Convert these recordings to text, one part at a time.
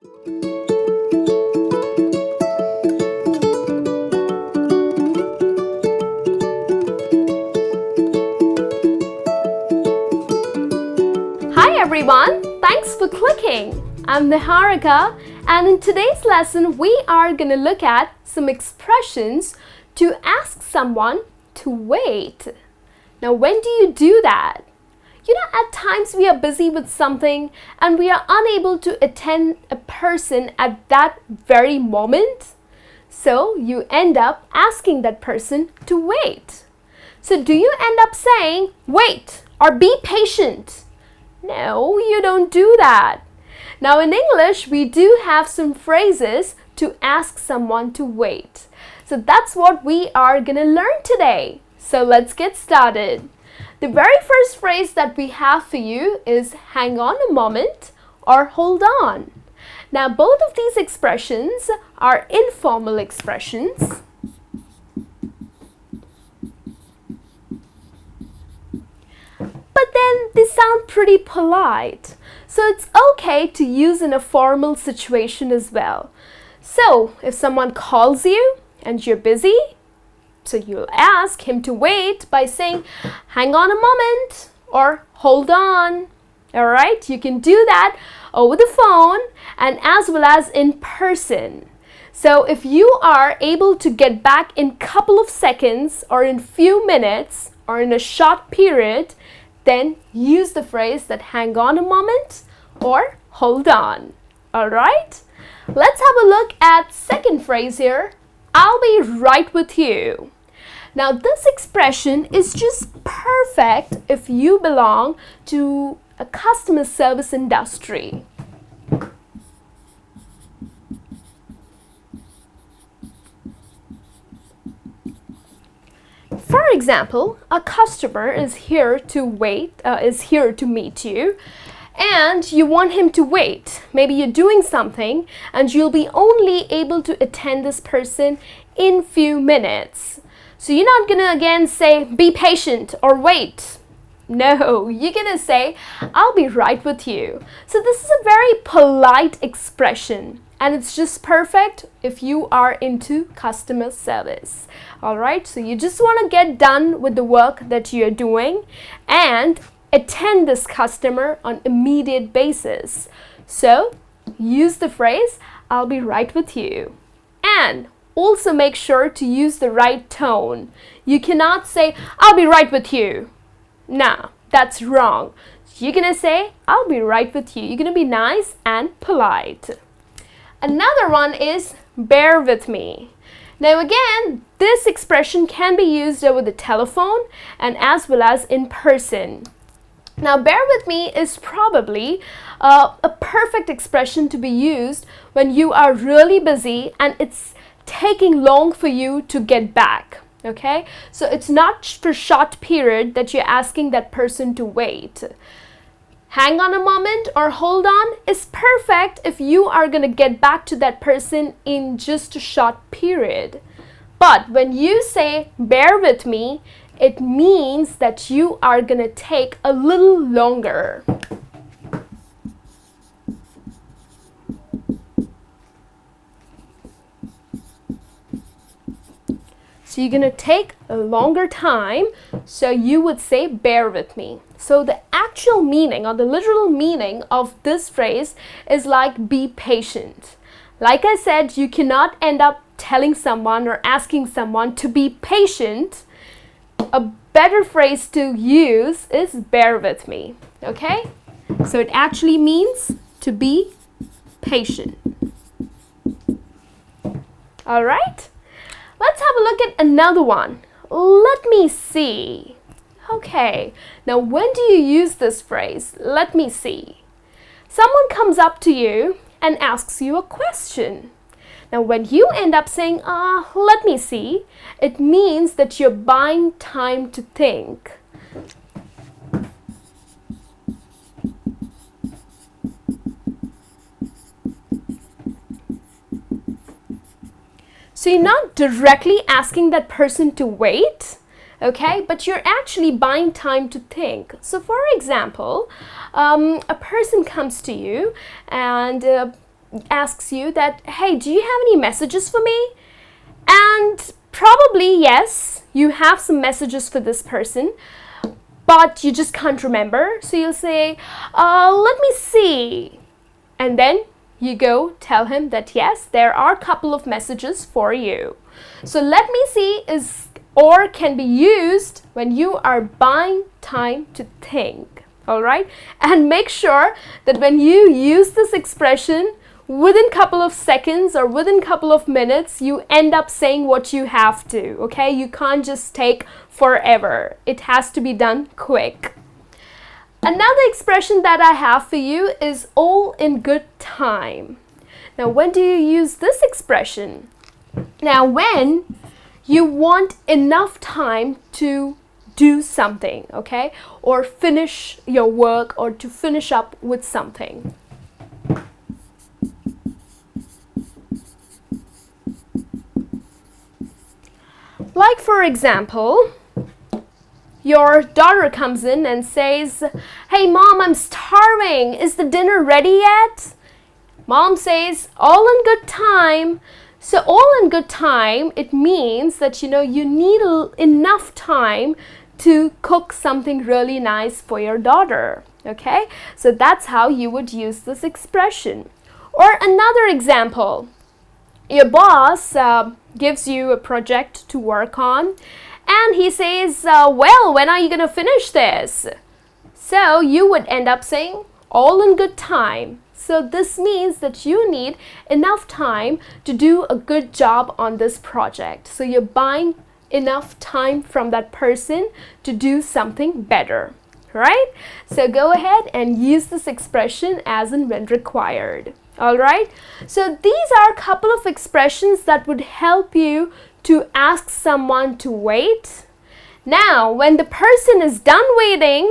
Hi everyone, thanks for clicking. I'm Niharika, and in today's lesson we are going to look at some expressions to ask someone to wait. Now, when do you do that? At times we are busy with something and we are unable to attend a person at that very moment. So you end up asking that person to wait. So do you end up saying, wait, or be patient? No, you don't do that. Now in English, we do have some phrases to ask someone to wait. So that's what we are going to learn today. So let's get started. The very first phrase that we have for you is hang on a moment or hold on. Now both of these expressions are informal expressions. But then they sound pretty polite. So it's okay to use in a formal situation as well. So if someone calls you and you're busy, so you'll ask him to wait by saying, hang on a moment or hold on. All right, you can do that over the phone and as well as in person. So if you are able to get back in a couple of seconds or in few minutes or in a short period, then use the phrase that hang on a moment or hold on. All right, let's have a look at second phrase here. I'll be right with you. Now this expression is just perfect if you belong to a customer service industry. For example, a customer is here to meet you, and you want him to wait. Maybe you're doing something and you'll be only able to attend this person in few minutes. So you're not gonna again say be patient or wait. No, you're gonna say I'll be right with you. So this is a very polite expression and it's just perfect if you are into customer service. All right, so you just want to get done with the work that you're doing and attend this customer on immediate basis. So use the phrase I'll be right with you. And also make sure to use the right tone. You cannot say I'll be right with you. Nah, that's wrong. You're gonna say I'll be right with you. You're gonna be nice and polite. Another one is bear with me. Now again, this expression can be used over the telephone and as well as in person. Now bear with me is probably a perfect expression to be used when you are really busy and it's taking long for you to get back. Okay, so it's not for short period that you're asking that person to wait. Hang on a moment or hold on is perfect if you are going to get back to that person in just a short period. But when you say bear with me, it means that you are going to take a little longer. So you're going to take a longer time, so you would say bear with me. So the actual meaning or the literal meaning of this phrase is like be patient. Like I said, you cannot end up telling someone or asking someone to be patient. A better phrase to use is bear with me. Okay? So it actually means to be patient. All right? Let's have a look at another one. Let me see. Okay, now when do you use this phrase? Let me see. Someone comes up to you and asks you a question. Now when you end up saying, let me see, it means that you're buying time to think. So you're not directly asking that person to wait, okay, but you're actually buying time to think. So for example, a person comes to you and asks you that, hey, do you have any messages for me? And probably, yes, you have some messages for this person, but you just can't remember. So you'll say, let me see. And then you go tell him that, yes, there are a couple of messages for you. So let me see is or can be used when you are buying time to think. All right? And make sure that when you use this expression, within a couple of seconds or within a couple of minutes, you end up saying what you have to, okay? You can't just take forever. It has to be done quick. Another expression that I have for you is all in good time. Now, when do you use this expression? Now, when you want enough time to do something, okay? Or finish your work or to finish up with something. Like, for example, your daughter comes in and says, hey mom, I'm starving. Is the dinner ready yet? Mom says, all in good time. So all in good time, it means that, you need enough time to cook something really nice for your daughter. Okay? So that's how you would use this expression. Or another example. Your boss gives you a project to work on, and he says, well, when are you going to finish this? So you would end up saying, all in good time. So this means that you need enough time to do a good job on this project. So you're buying enough time from that person to do something better, right? So go ahead and use this expression as and when required. All right, so these are a couple of expressions that would help you to ask someone to wait. Now, when the person is done waiting,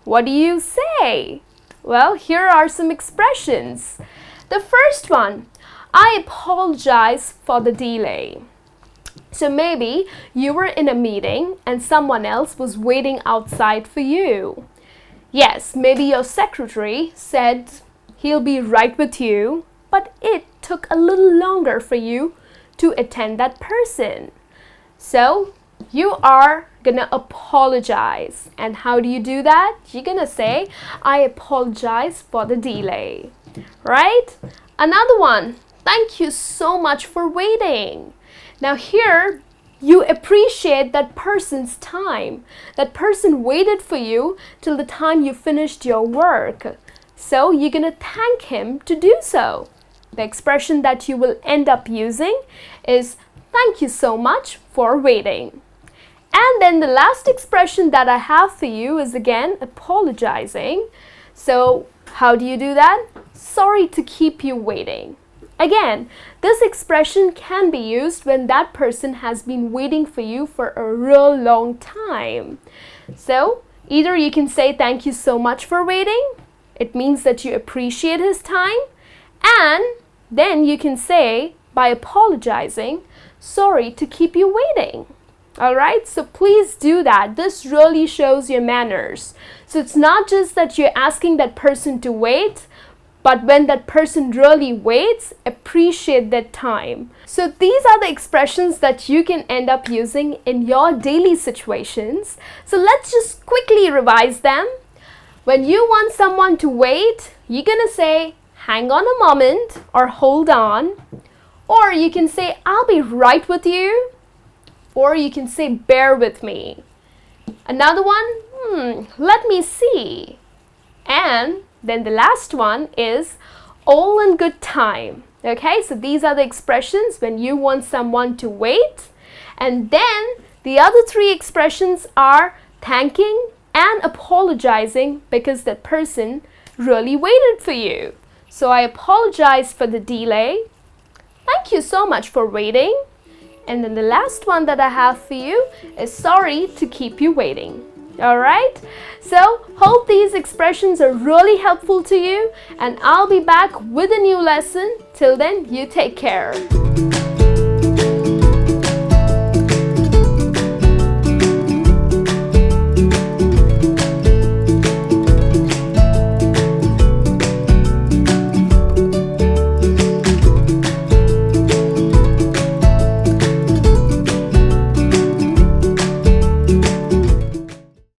what do you say? Well, here are some expressions. The first one, I apologize for the delay. So maybe you were in a meeting and someone else was waiting outside for you. Yes, maybe your secretary said he'll be right with you, but it took a little longer for you to attend that person. So you are gonna apologize. And how do you do that? You're gonna say, I apologize for the delay, right? Another one, thank you so much for waiting. Now here, you appreciate that person's time. That person waited for you till the time you finished your work. So you're going to thank him to do so. The expression that you will end up using is thank you so much for waiting. And then the last expression that I have for you is again apologizing. So how do you do that? Sorry to keep you waiting. Again, this expression can be used when that person has been waiting for you for a real long time. So either you can say thank you so much for waiting. It means that you appreciate his time, and then you can say, by apologizing, sorry to keep you waiting. All right, so please do that. This really shows your manners. So it's not just that you're asking that person to wait, but when that person really waits, appreciate that time. So these are the expressions that you can end up using in your daily situations. So let's just quickly revise them. When you want someone to wait, you're gonna say, hang on a moment or hold on. Or you can say, I'll be right with you. Or you can say, bear with me. Another one, let me see. And then the last one is all in good time. Okay, so these are the expressions when you want someone to wait. And then the other three expressions are thanking and apologizing because that person really waited for you. So I apologize for the delay. Thank you so much for waiting. And then the last one that I have for you is sorry to keep you waiting. All right? So hope these expressions are really helpful to you, and I'll be back with a new lesson. Till then, you take care.